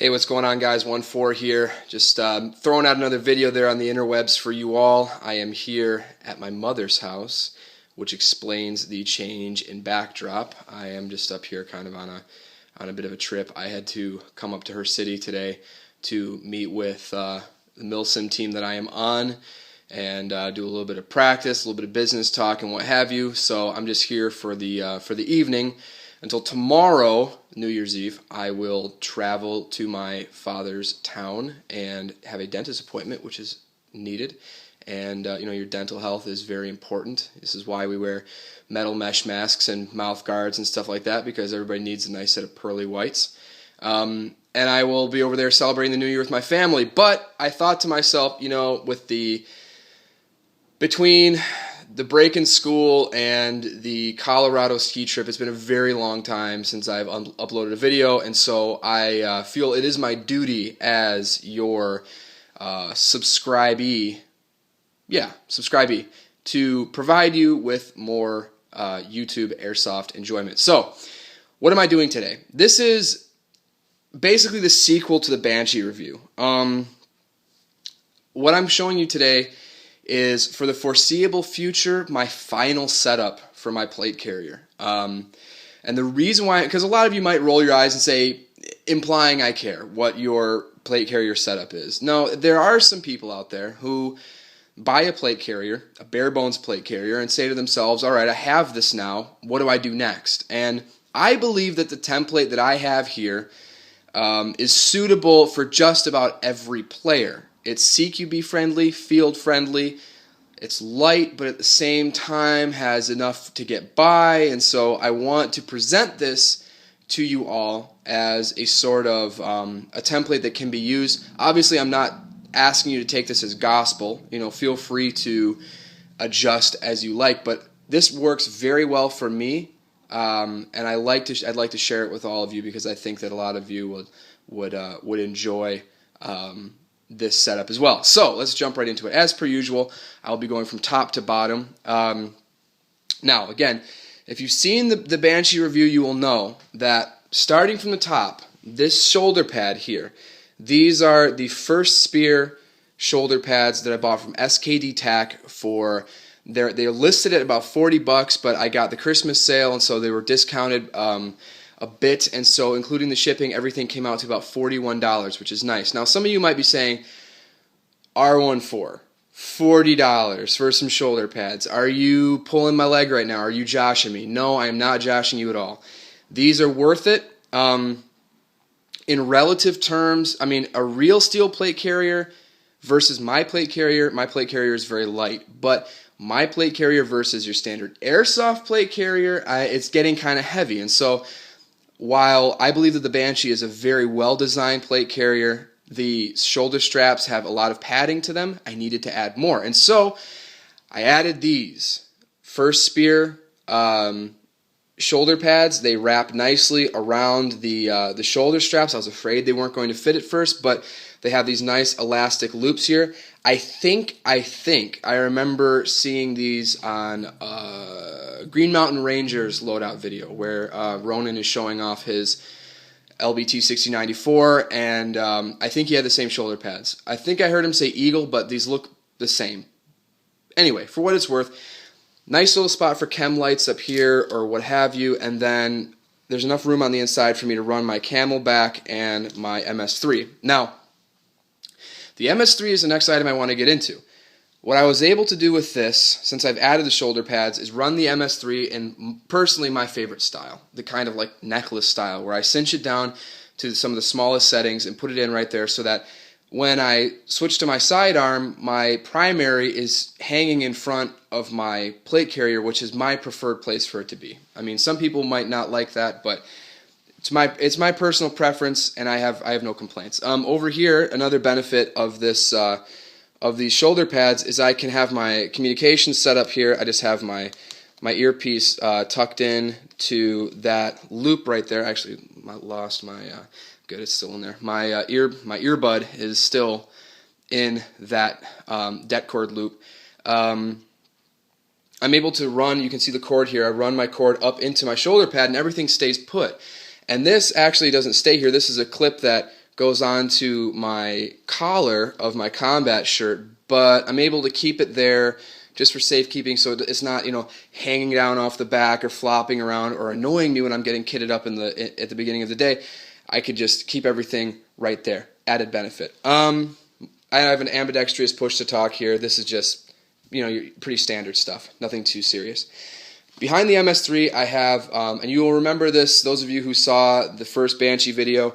Hey, what's going on, guys? 1-4 here. Just throwing out another video there on the interwebs for you all. I am here at my mother's house, which explains the change in backdrop. I am just up here kind of on a bit of a trip. I had to come up to her city today to meet with the Milsim team that I am on and do a little bit of practice, a little bit of business talk and what have you. So I'm just here for the evening. Until tomorrow, New Year's Eve, I will travel to my father's town and have a dentist appointment, which is needed. And your dental health is very important. This is why we wear metal mesh masks and mouth guards and stuff like that, because everybody needs a nice set of pearly whites. And I will be over there celebrating the New Year with my family. But I thought to myself, between the break in school and the Colorado ski trip, it's been a very long time since I've uploaded a video, and so I feel it is my duty as your subscribee to provide you with more YouTube airsoft enjoyment. So, what am I doing today? This is basically the sequel to the Banshee review. What I'm showing you today is, for the foreseeable future, my final setup for my plate carrier. And the reason why, because a lot of you might roll your eyes and say, implying I care what your plate carrier setup is. No, there are some people out there who buy a plate carrier, a bare bones plate carrier, and say to themselves, all right, I have this now, what do I do next? And I believe that the template that I have here is suitable for just about every player. It's CQB friendly, field friendly, it's light, but at the same time has enough to get by, and so I want to present this to you all as a sort of a template that can be used. Obviously, I'm not asking you to take this as gospel. Feel free to adjust as you like, but this works very well for me, and I'd like to share it with all of you because I think that a lot of you would enjoy this setup as well. So let's jump right into it. As per usual, I'll be going from top to bottom. Now, again, if you've seen the Banshee review, you will know that starting from the top, this shoulder pad here, these are the First Spear shoulder pads that I bought from SKD Tac for. They're listed at about $40, but I got the Christmas sale, and so they were discounted a bit, and so including the shipping, everything came out to about $41, which is nice. Now, some of you might be saying, R14, $40 for some shoulder pads. Are you pulling my leg right now? Are you joshing me? No, I am not joshing you at all. These are worth it. In relative terms, a real steel plate carrier versus my plate carrier is very light, but my plate carrier versus your standard airsoft plate carrier, it's getting kind of heavy, and so while I believe that the Banshee is a very well-designed plate carrier, the shoulder straps have a lot of padding to them. I needed to add more. And so I added these First Spear shoulder pads. They wrap nicely around the shoulder straps. I was afraid they weren't going to fit at first, but they have these nice elastic loops here. I think I remember seeing these on Green Mountain Rangers loadout video where Ronan is showing off his LBT 6094, and I think he had the same shoulder pads. I think I heard him say Eagle, but these look the same. Anyway, for what it's worth, nice little spot for chem lights up here or what have you, and then there's enough room on the inside for me to run my Camelbak and my MS3. Now, the MS3 is the next item I want to get into. What I was able to do with this, since I've added the shoulder pads, is run the MS3 in personally my favorite style, the kind of like necklace style, where I cinch it down to some of the smallest settings and put it in right there so that when I switch to my sidearm, my primary is hanging in front of my plate carrier, which is my preferred place for it to be. Some people might not like that, but it's my personal preference, and I have no complaints. Over here, another benefit of this of these shoulder pads is I can have my communications set up here. I just have my earpiece tucked in to that loop right there. Actually, I lost my good. It's still in there. My earbud is still in that det cord loop. I'm able to run. You can see the cord here. I run my cord up into my shoulder pad, and everything stays put. And this actually doesn't stay here. This is a clip that goes onto my collar of my combat shirt, but I'm able to keep it there just for safekeeping, so it's not, you know, hanging down off the back or flopping around or annoying me when I'm getting kitted up at the beginning of the day. I could just keep everything right there. Added benefit. I have an ambidextrous push-to-talk here. This is just, you know, your pretty standard stuff. Nothing too serious. Behind the MS3, I have, and you will remember this, those of you who saw the first Banshee video,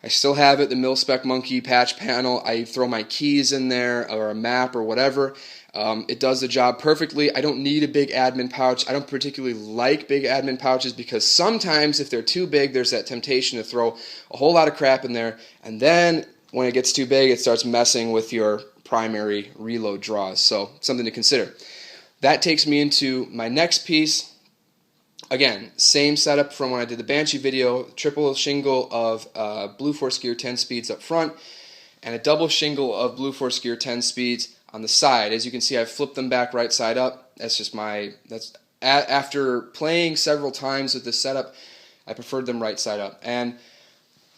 I still have it, the mil-spec monkey patch panel. I throw my keys in there or a map or whatever. It does the job perfectly. I don't need a big admin pouch. I don't particularly like big admin pouches because sometimes if they're too big, there's that temptation to throw a whole lot of crap in there, and then when it gets too big, it starts messing with your primary reload draws. So something to consider. That takes me into my next piece. Again, same setup from when I did the Banshee video, triple shingle of Blue Force Gear 10 speeds up front, and a double shingle of Blue Force Gear 10 speeds on the side. As you can see, I've flipped them back right side up. That's just after playing several times with this setup, I preferred them right side up. And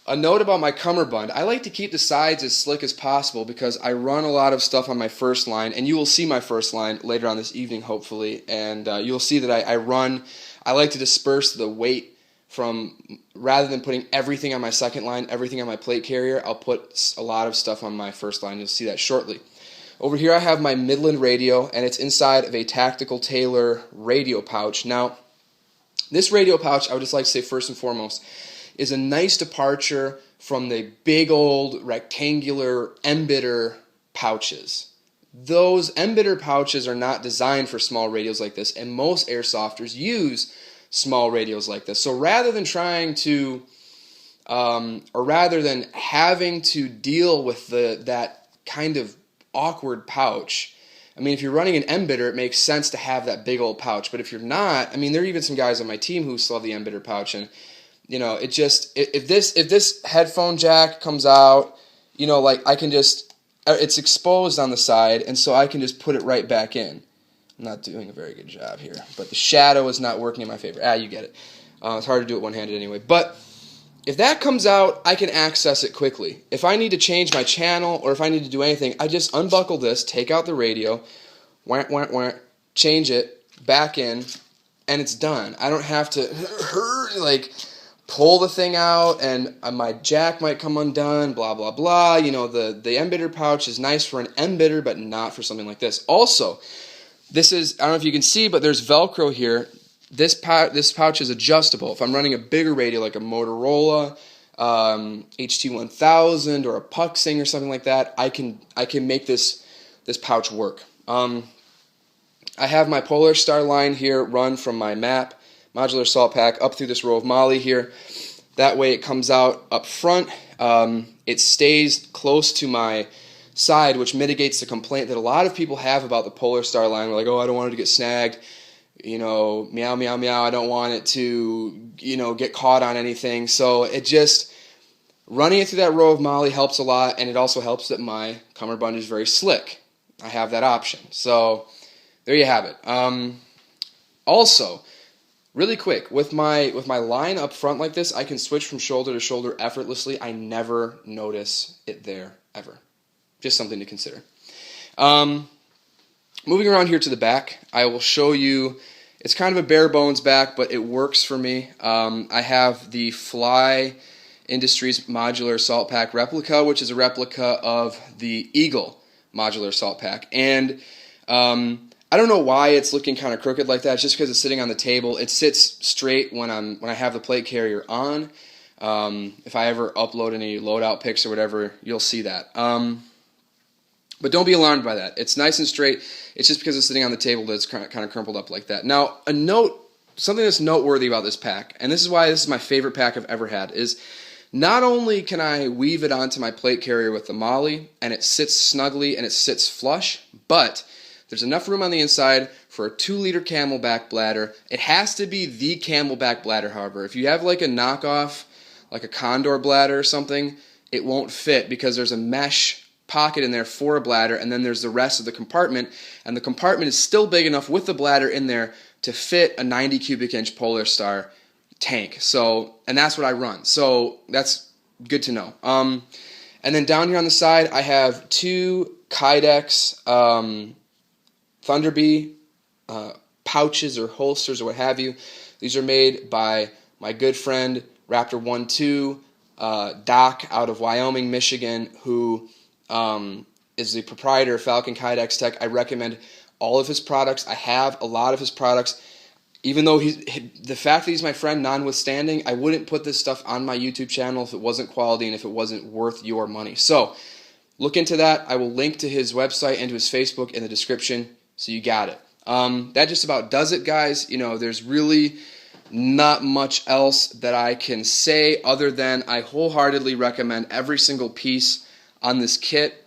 a note about my cummerbund, I like to keep the sides as slick as possible because I run a lot of stuff on my first line, and you will see my first line later on this evening, hopefully, and you'll see that I like to disperse the weight from, rather than putting everything on my second line, everything on my plate carrier, I'll put a lot of stuff on my first line. You'll see that shortly. Over here I have my Midland radio, and it's inside of a Tactical Tailor radio pouch. Now, this radio pouch, I would just like to say first and foremost, is a nice departure from the big old rectangular embedder pouches. Those embedder pouches are not designed for small radios like this, and most airsofters use small radios like this. So rather than trying to, or rather than having to deal with that kind of awkward pouch, I mean, if you're running an embedder, it makes sense to have that big old pouch. But if you're not, I mean, there are even some guys on my team who still have the embedder pouch, and you know, it just, if this headphone jack comes out, you know, like I can just, it's exposed on the side, and so I can just put it right back in. I'm not doing a very good job here, but the shadow is not working in my favor. You get it. It's hard to do it one-handed anyway. But if that comes out, I can access it quickly. If I need to change my channel or if I need to do anything, I just unbuckle this, take out the radio, change it, back in, and it's done. I don't have to, like, pull the thing out, and my jack might come undone, blah, blah, blah. You know, the embedder pouch is nice for an embedder, but not for something like this. Also, this is, I don't know if you can see, but there's Velcro here. This pouch is adjustable. If I'm running a bigger radio, like a Motorola HT1000 or a Puxing or something like that, I can make this pouch work. I have my PolarStar line here run from my map, Modular Assault Pack, up through this row of Molly here. That way it comes out up front. It stays close to my side, which mitigates the complaint that a lot of people have about the PolarStar line. They're like, oh, I don't want it to get snagged. You know, meow, meow, meow. I don't want it to, you know, get caught on anything. So it just, running it through that row of Molly helps a lot, and it also helps that my cummerbund is very slick. I have that option. So there you have it. Also, really quick, with my line up front like this, I can switch from shoulder to shoulder effortlessly. I never notice it there, ever. Just something to consider. Moving around here to the back, I will show you, it's kind of a bare bones back, but it works for me. I have the Fly Industries Modular Assault Pack replica, which is a replica of the Eagle Modular Assault Pack. And I don't know why it's looking kind of crooked like that. It's just because it's sitting on the table. It sits straight when I have the plate carrier on. If I ever upload any loadout pics or whatever, you'll see that. But don't be alarmed by that. It's nice and straight. It's just because it's sitting on the table that it's kind of crumpled up like that. Now, something that's noteworthy about this pack, and this is why this is my favorite pack I've ever had, is not only can I weave it onto my plate carrier with the Molly, and it sits snugly and it sits flush, but there's enough room on the inside for a 2-liter Camelbak Bladder. It has to be the Camelbak Bladder, however. If you have like a knockoff, like a Condor bladder or something, it won't fit because there's a mesh pocket in there for a bladder, and then there's the rest of the compartment, and the compartment is still big enough with the bladder in there to fit a 90 cubic inch PolarStar tank. So, and that's what I run. So that's good to know. And then down here on the side, I have two Kydex Thunderbee pouches or holsters or what have you. These are made by my good friend Raptor 1-2 Doc out of Wyoming, Michigan, who is the proprietor of Falcon Kydex Tech. I recommend all of his products. I have a lot of his products. Even though the fact that he's my friend notwithstanding, I wouldn't put this stuff on my YouTube channel if it wasn't quality and if it wasn't worth your money. So look into that. I will link to his website and to his Facebook in the description, so you got it. That just about does it, guys. You know, there's really not much else that I can say other than I wholeheartedly recommend every single piece on this kit.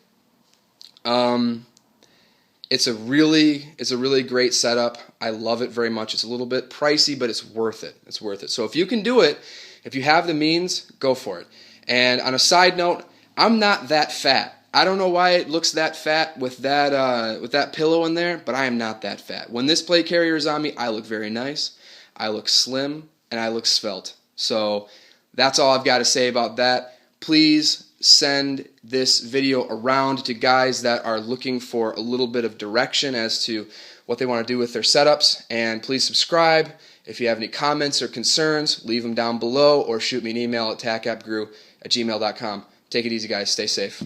It's a really great setup. I love it very much. It's a little bit pricey, but it's worth it. It's worth it. So if you can do it, if you have the means, go for it. And on a side note, I'm not that fat. I don't know why it looks that fat with that pillow in there, but I am not that fat. When this plate carrier is on me, I look very nice, I look slim, and I look svelte. So that's all I've got to say about that. Please send this video around to guys that are looking for a little bit of direction as to what they want to do with their setups. And please subscribe. If you have any comments or concerns, leave them down below or shoot me an email at tacappguru@gmail.com. Take it easy, guys. Stay safe.